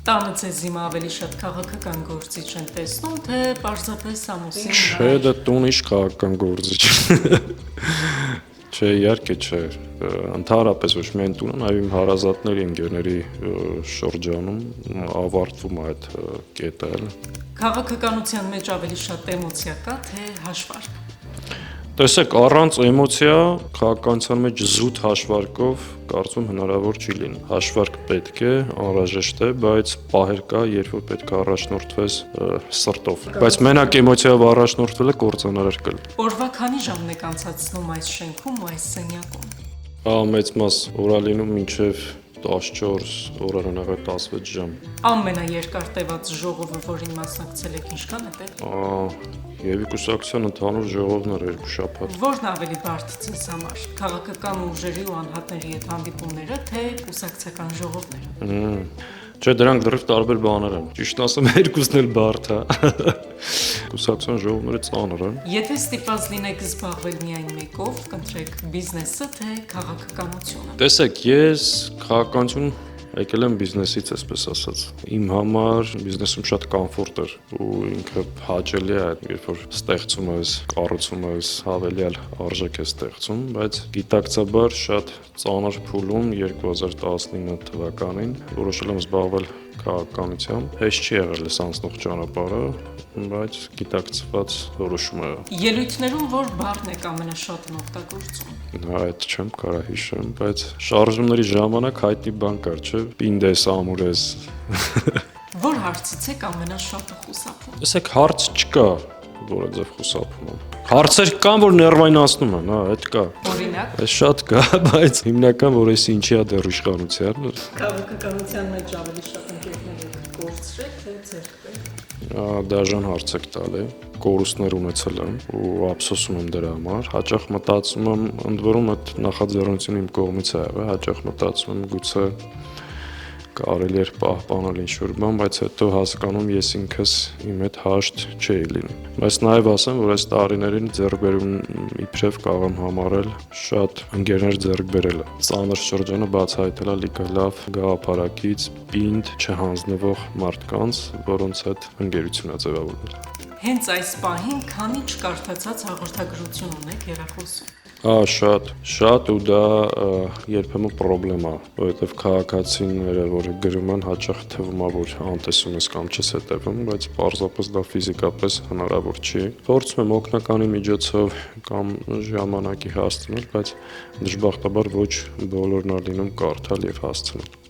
Տանը ձեզ հիմա ավելի շատ քաղաքական գործիչ են տեսնում, թե պարզապես ամուսին։ Չէ, դա տուն իշ քաղաքական գործիչ։ Չէ, իհարկե չէ։ Ընդհանրապես ոչ միայն տունը, նաև իմ հարազատների ընկերների շրջանում ավարտվում է այդ կետը։ Քաղաքականության մեջ ավելի շատ էմոցիա կա, թե հաշվարկ։ Տեսեք, առանց էմոցիա քաղաքականության մեջ զուտ հաշվարկով կարծում հնարավոր չի լինի։ Հաշվարկ պետք է, անհրաժեշտ է, բայց պահեր կա, երբ որ պետք է առաջնորդվես սրտով։ Բայց մենակ էմոցիայով առաջնորդվելը կործանարար կլինի։ Օրվա քանի ժամն եք անցացնում այս շենքում ու այս սենյակում։ Մեծ մաս օր լինում մինչև 14 օրերն եղել 16 ժամ։ Ամենաերկար տևած ժողովը, որին մասնակցել եք, ինչքան է տևել։ Եվի կուսակցության ընդհանուր ժողովն էր 2 շաբաթ։ Որն ավելի բարդ ձեզ համար՝ քաղաքական ուժերի ու անհատների հետ հանդիպումները, թե կուսակցական ժողովները։ Չէ, դրանք դեռ տարբեր բաներ են։ Ճիշտ ասեմ, երկուսն էլ բարդ է։ Կուսակցության ժողովները ծանր են։ Եթե ստիպված լինեք զբաղվել միայն մեկով, կընտրեք բիզնեսը, թե քաղաքականությունը։ Տեսեք, ես քաղաքականություն եկել եմ բիզնեսից, այսպես ասած։ Իմ համար բիզնեսում շատ կոմֆորտ էր ու ինքը հաճելի է, երբ որ ստեղծում ես, կառուցում ես, հավելյալ արժեք ես ստեղծում, բայց գիտակցաբար շատ ծանր փուլում 2019 թվականին որոշել եմ զբաղվել քաղաքականությամբ։ Հեշտ չի եղել այս անցնող ճանապարհը, բայց գիտակցված որոշում է։ Ելույթներում որ բառն եք ամենաշատն օգտագործում։ Այդ չեմ կարա հիշեմ, բայց շարժումների ժամանակ հայտնի բան կար, չէ՞, պինդես, ամուրես։ Որ հարցից եք ամենաշատը խուսափում։ Տեսեք, հարց չկա, որը ձեւ խուսափում եմ։ Հարցեր կան, որ ներվայնացնում են, այդ կա։ Օրինակ, Այս շատ կա, բայց հիմնական որ էս ինչի է դեռ իշխանության։ քաղաքականության մեջ ավելի շատ ընկերներ եք կորցրել, թե ձեռք բերել։ Դաժան հարց եք տալի, կորուստներ ունեցել եմ ու ափսոսում եմ դրա համար։ Հաճախ մտածում եմ, ընդ որում այդ նախաձեռնությունը իմ կողմից է եղել, հաճախ մտածում եմ գուցե կարելի էր պահպանել ինչ-որ բան, բայց հետո հասկանում ես ինքս իմ հետ հաշտ չէի լինում։ Բայց նաև ասեմ, որ այս տարիներին ձեռքբերում իբրև կարող եմ համարել շատ ընկերներ ձեռք բերելը։ Ծանր շրջանը բացահայտել է լիքը լավ գաղափարակից, պինդ չհանձնվող մարդկանց, որոնց հետ ընկերություն է ձևավորվել։ Հենց այս պահին քանի չկարդացած հաղորդագրություն ունեք երախոսում։ Շատ ու դա երբեմն պրոբլեմ է, որովհետև քաղաքացիները, որ գրում են, հաճախ թվում է, որ անտեսում ես կամ չես հետևում, բայց պարզապես դա ֆիզիկապես հնարավոր չի։ Փորձում եմ օգնականի միջոցով կամ ժամանակի հասցնել, բայց դժբախտաբար ոչ բոլորն է լինում կարդալ եւ հասցնել։